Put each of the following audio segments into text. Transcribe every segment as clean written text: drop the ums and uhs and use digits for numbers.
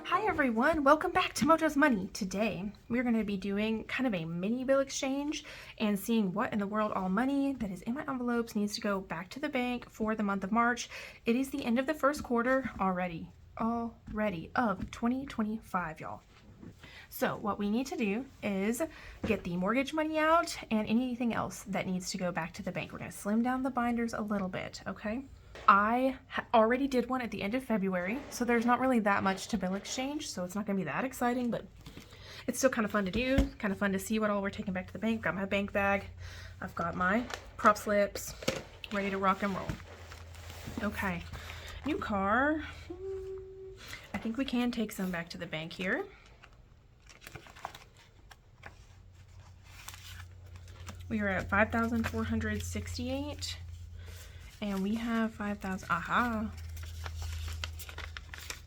Hi everyone, welcome back to Mojo's Money. Today we're going to be doing kind of a mini bill exchange and seeing what in the world all money that is in my envelopes needs to go back to the bank for the month of March. It is the end of the first quarter already of 2025, y'all. So what we need to do is get the mortgage money out and anything else that needs to go back to the bank. We're going to slim down the binders a little bit, okay? I already did one at the end of February, so there's not really that much to bill exchange, so it's not going to be that exciting, but it's still kind of fun to do, kind of fun to see what all we're taking back to the bank. Got my bank bag, I've got my prop slips, ready to rock and roll. Okay, new car. I think we can take some back to the bank here. We are at 5,468. And we have 5,000. Aha.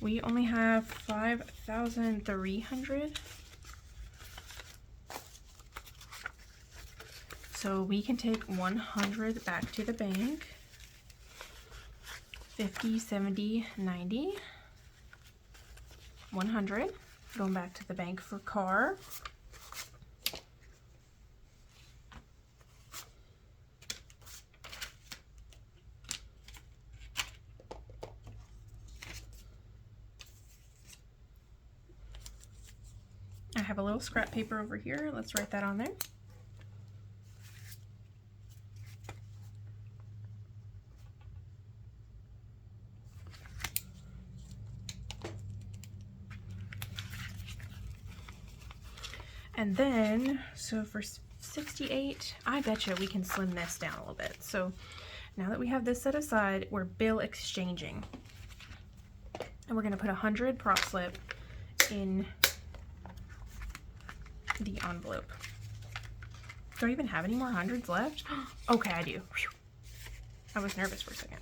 We only have 5,300. So we can take 100 back to the bank. 50, 70, 90. 100. Going back to the bank for car. I have a little scrap paper over here. Let's write that on there. And then, so for 68, I bet you we can slim this down a little bit. So now that we have this set aside, we're bill exchanging. And we're gonna put 100 prop slip in the envelope. Do I even have any more hundreds left? Okay, I do. Whew. I was nervous for a second.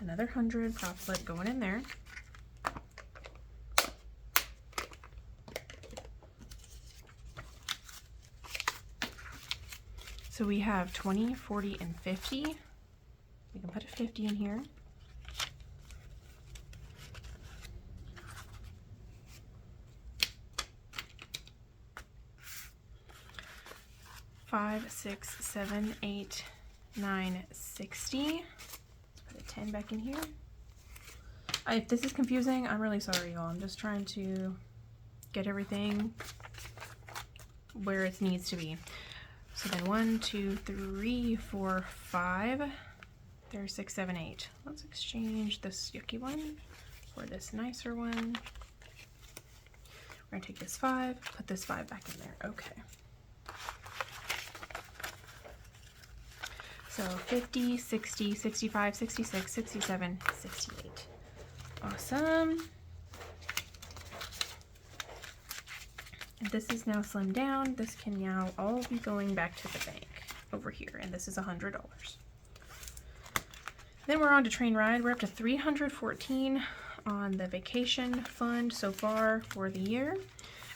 Another 100 prop slip going in there. So we have 20, 40, and 50. We can put a 50 in here. Five, 6, 7, 8, 9, 60. Let's put a 10 back in here. If this is confusing, I'm really sorry, y'all. I'm just trying to get everything where it needs to be. So then 1, 2, 3, 4, 5. There's 6, 7, 8. Let's exchange this yucky one for this nicer one. We're gonna take this 5, put this 5 back in there. Okay. So 50, 60, 65, 66, 67, 68. Awesome. This is now slimmed down. This can now all be going back to the bank over here, and this is $100. Then we're on to train ride. We're up to 314 on the vacation fund so far for the year.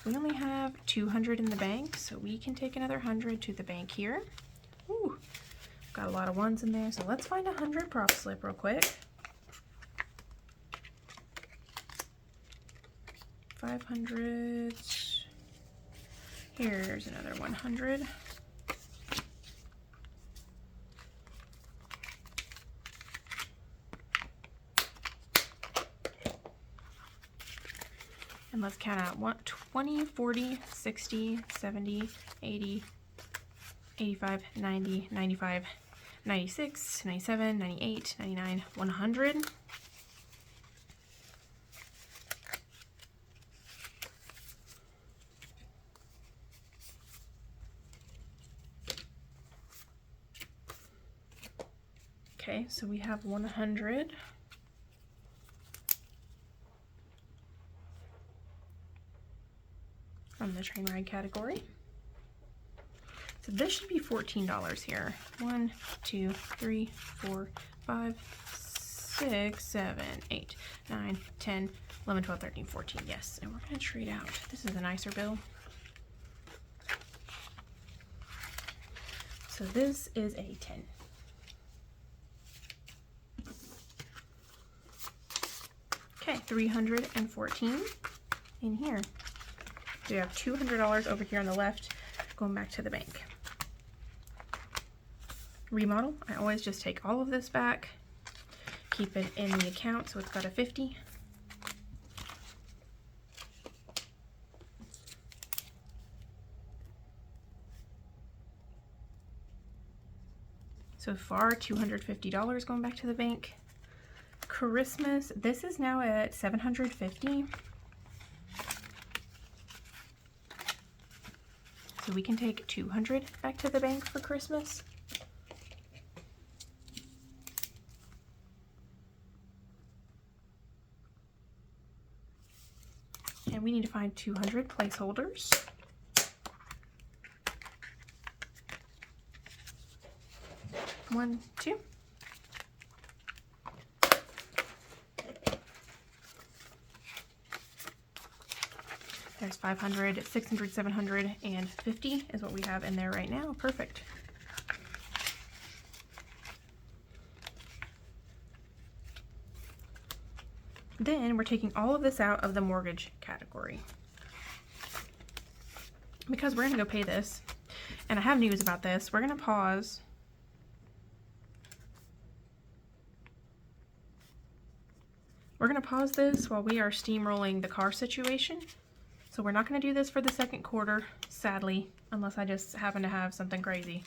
We only have 200 in the bank, so we can take another 100 to the bank here. Ooh. Got a lot of ones in there, so let's find 100 prop slip real quick. 500. Here's another 100. And let's count out 20, 40, 60, 70, 80, 85, 90, 95, 96, 97, 98, 99, 100. Okay, so we have 100. From the train ride category. So this should be $14 here. 1, 2, 3, 4, 5, 6, 7, 8, 9, 10, 11, 12, 13, 14. Yes, and we're going to trade out. This is a nicer bill. So this is a 10. Okay, 314. in here. So you have $200 over here on the left going back to the bank. Remodel, I always just take all of this back, keep it in the account so it's got a 50. So far, $250 going back to the bank. Christmas, this is now at $750. So we can take $200 back to the bank for Christmas. And we need to find 200 placeholders. One, two. There's 500, 600, 750 is what we have in there right now. Perfect. Then we're taking all of this out of the mortgage category because we're going to go pay this. And I have news about this. We're going to pause. We're going to pause this while we are steamrolling the car situation. So we're not going to do this for the second quarter, sadly, unless I just happen to have something crazy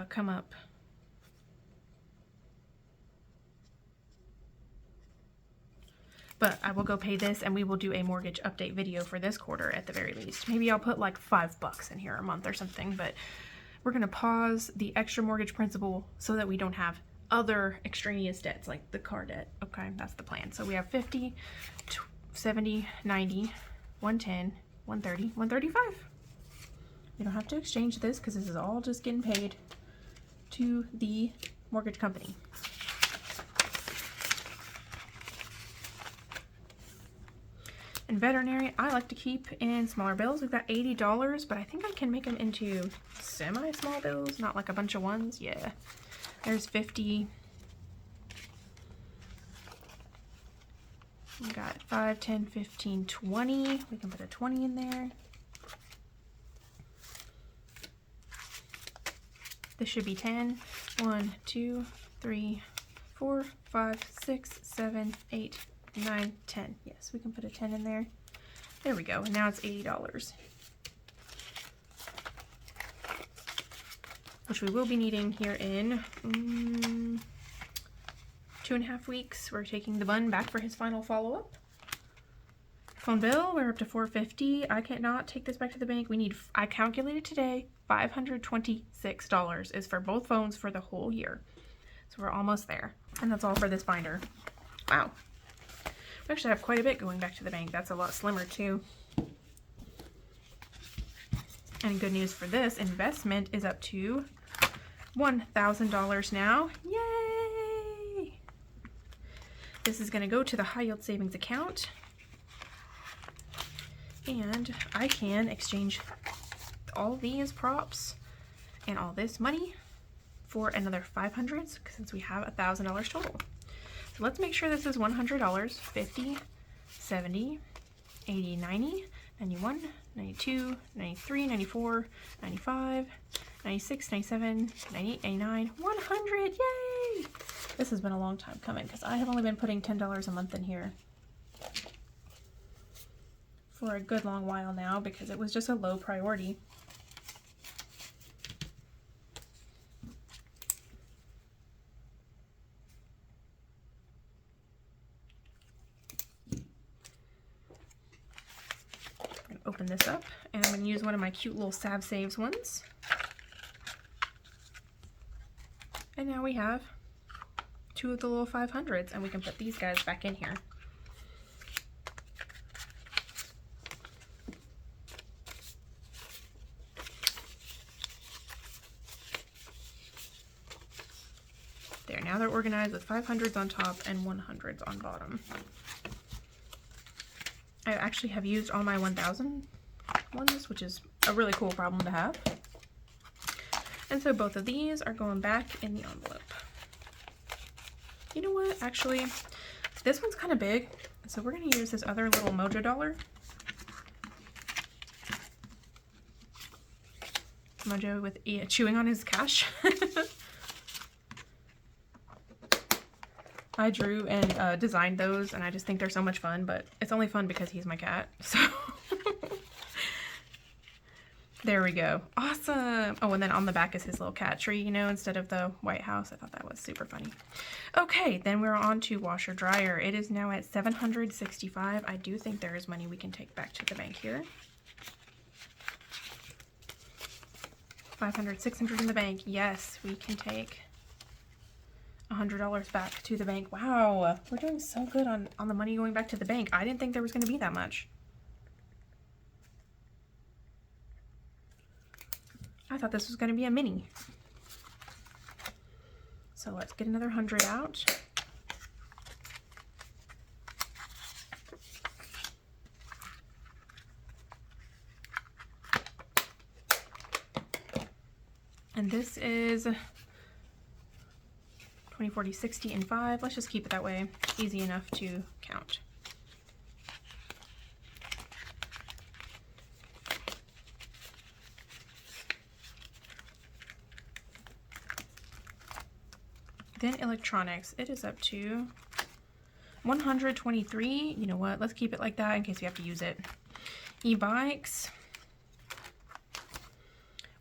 come up. But I will go pay this and we will do a mortgage update video for this quarter at the very least. Maybe I'll put like $5 in here a month or something, but we're going to pause the extra mortgage principal so that we don't have other extraneous debts like the car debt. Okay, that's the plan. So we have 50, 70, 90, 110, 130, 135. You don't have to exchange this because this is all just getting paid to the mortgage company. And veterinary, I like to keep in smaller bills. We've got $80, but I think I can make them into semi-small bills, not like a bunch of ones. Yeah. There's 50. We got 5, 10, 15, 20. We can put a 20 in there. This should be 10. 1, 2, 3, 4, 5, 6, 7, 8, 9, 10. Yes, we can put a 10 in there. There we go. And now it's $80. Which we will be needing here in 2.5 weeks. We're taking the bun back for his final follow-up. Phone bill, we're up to $450. I cannot take this back to the bank. We need, I calculated today, $526 is for both phones for the whole year. So we're almost there. And that's all for this binder. Wow. We actually have quite a bit going back to the bank. That's a lot slimmer too. And good news for this, investment is up to $1,000 now. Yay! This is going to go to the high yield savings account. And I can exchange all these props and all this money for another $500 since we have $1,000 total. So let's make sure this is $100. 50, 70, 80, 90, 91, 92, 93, 94, 95, 96, 97, 98, 99, 100. Yay! This has been a long time coming because I have only been putting $10 a month in here for a good long while now because it was just a low priority. Open this up and I'm going to use one of my cute little Sav Saves ones. And now we have two of the little 500s and we can put these guys back in here. There, now they're organized with 500s on top and 100s on bottom. I actually have used all my 1,000 ones, which is a really cool problem to have. And so both of these are going back in the envelope. You know what? Actually, this one's kind of big, So we're going to use this other little Mojo dollar. Mojo with chewing on his cash. I drew and designed those, and I just think they're so much fun, but it's only fun because he's my cat, so. There we go. Awesome. Oh, and then on the back is his little cat tree, you know, instead of the White House. I thought that was super funny. Okay, then we're on to washer dryer. It is now at $765. I do think there is money we can take back to the bank here. $500, $600 in the bank. Yes, we can take $100 back to the bank. Wow, we're doing so good on the money going back to the bank. I didn't think there was going to be that much. I thought this was going to be a mini. So let's get another 100 out. And this is 20, 40, 60, and 5. Let's just keep it that way. Easy enough to count. Then electronics, it is up to 123. You know what? Let's keep it like that in case we have to use it. E-bikes,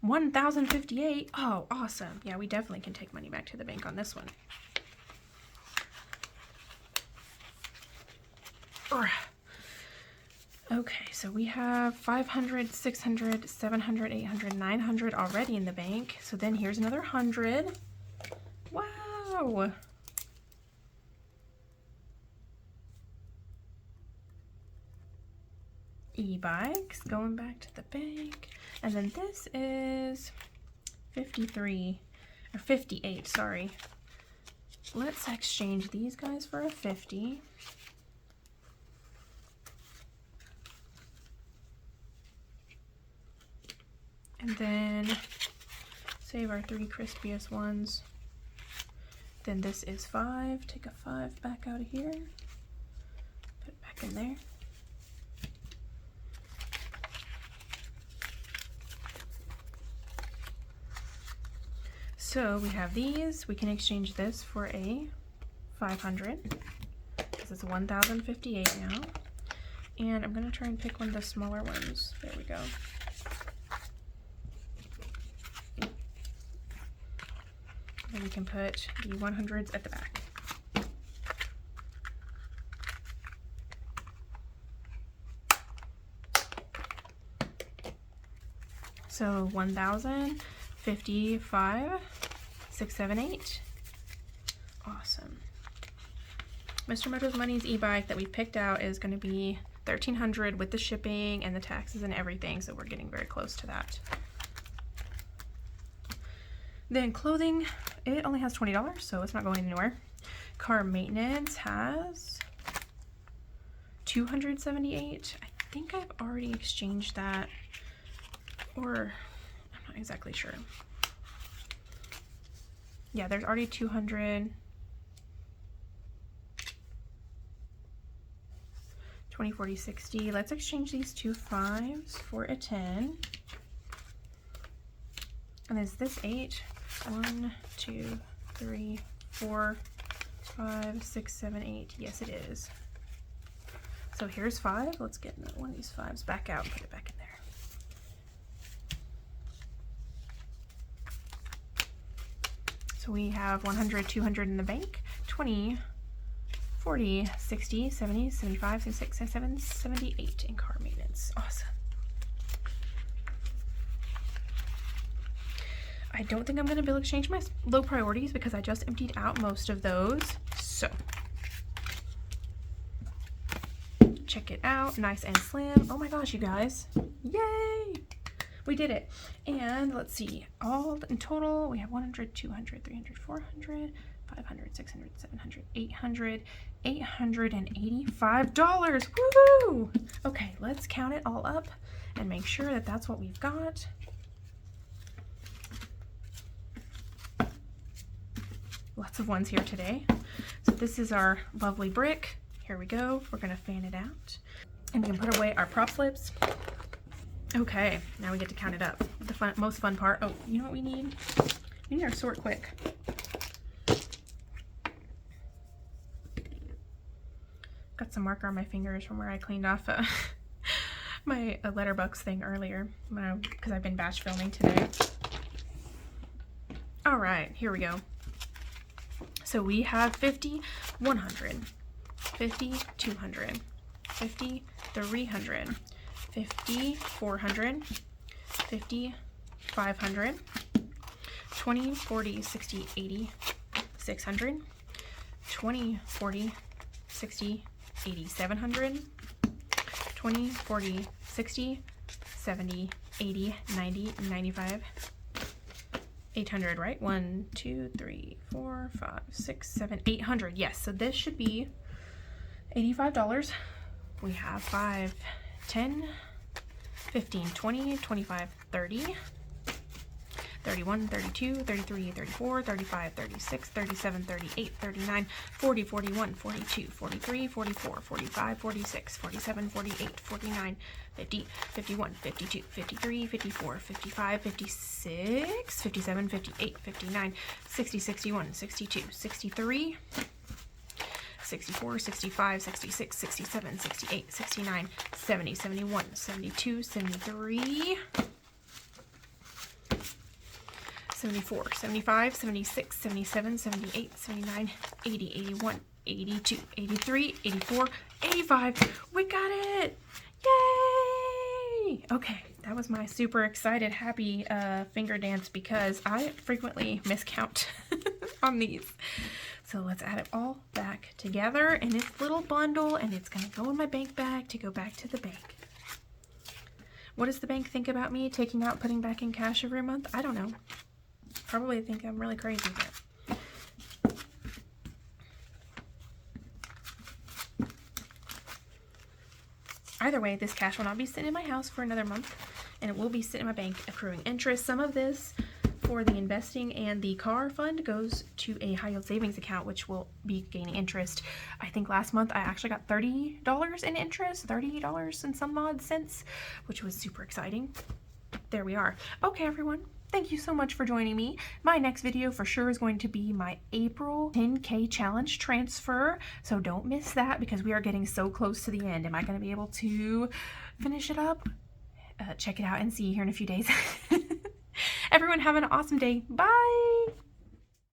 1,058. Oh, awesome. Yeah, we definitely can take money back to the bank on this one. Okay, so we have 500, 600, 700, 800, 900 already in the bank. So then here's another 100. Wow. E-bikes going back to the bank. And then this is 53 or 58, sorry. Let's exchange these guys for a 50. And then save our 3 crispiest ones. Then this is 5. Take a 5 back out of here. Put it back in there. So we have these. We can exchange this for a 500 because it's 1,058 now. And I'm going to try and pick one of the smaller ones. There we go. Then we can put the 100s at the back. So 1,055, 6, 7, 8. Awesome. Mr. Mojo's Money's e-bike that we picked out is going to be $1,300 with the shipping and the taxes and everything, so we're getting very close to that. Then clothing, it only has $20, so it's not going anywhere. Car maintenance has $278. I think I've already exchanged that, or I'm not exactly sure. Yeah, there's already 200. 20, 40, 60. Let's exchange these two 5s for a 10. And is this 8? 1, 2, 3, 4, 5, 6, 7, 8. Yes, it is. So here's 5. Let's get one of these 5s back out and put it back in there. So we have 100, 200 in the bank, 20, 40, 60, 70, 75, 76, 77, 78 in car maintenance. Awesome. I don't think I'm going to be able to exchange my low priorities because I just emptied out most of those. So, check it out. Nice and slim. Oh my gosh, you guys. Yay! We did it. And let's see. All in total, we have 100, 200, 300, 400, 500, 600, 700, 800, $885. Woohoo! Okay, let's count it all up and make sure that that's what we've got. Lots of ones here today. So this is our lovely brick. Here we go. We're gonna fan it out. And we can put away our prop slips. Okay, now we get to count it up. The most fun part. Oh, you know what we need? We need our sort quick. Got some marker on my fingers from where I cleaned off my letterbox thing earlier because I've been batch filming today. All right, here we go. So we have 50, 100, 50, 200, 50, 300, 50, 400, 50, 500, 20, 40, 60, 80, 600, 20, 40, 60, 80, 700, 20, 40, 60, 70, 80, 90, 95, 800, right? 1, 2, 3, 4, 5, 6, 7, 800. Yes, so this should be $85. We have 5, 10, 15, 20, 25, 30, 31, 32, 33, 34, 35, 36, 37, 38, 39, 40, 41, 42, 43, 44, 45, 46, 47, 48, 49, 50, 51, 52, 53, 54, 55, 56, 57, 58, 59, 60, 61, 62, 63, 64, 65, 66, 67, 68, 69, 70, 71, 72, 73, 74, 75, 76, 77, 78, 79, 80, 81, 82, 83, 84, 85. We got it! Yay! Okay, that was my super excited, happy finger dance because I frequently miscount on these. So let's add it all back together in this little bundle, and it's gonna go in my bank bag to go back to the bank. What does the bank think about me taking out, putting back in cash every month? I don't know. Probably think I'm really crazy, but either way, this cash will not be sitting in my house for another month, and it will be sitting in my bank accruing interest. Some of this for the investing and the car fund goes to a high yield savings account, which will be gaining interest. I think last month I actually got $30 in interest, $30 and some odd cents, which was super exciting. There we are. Okay, everyone. Thank you so much for joining me. My next video for sure is going to be my April 10K challenge transfer. So don't miss that because we are getting so close to the end. Am I going to be able to finish it up? Check it out and see you here in a few days. Everyone have an awesome day. Bye.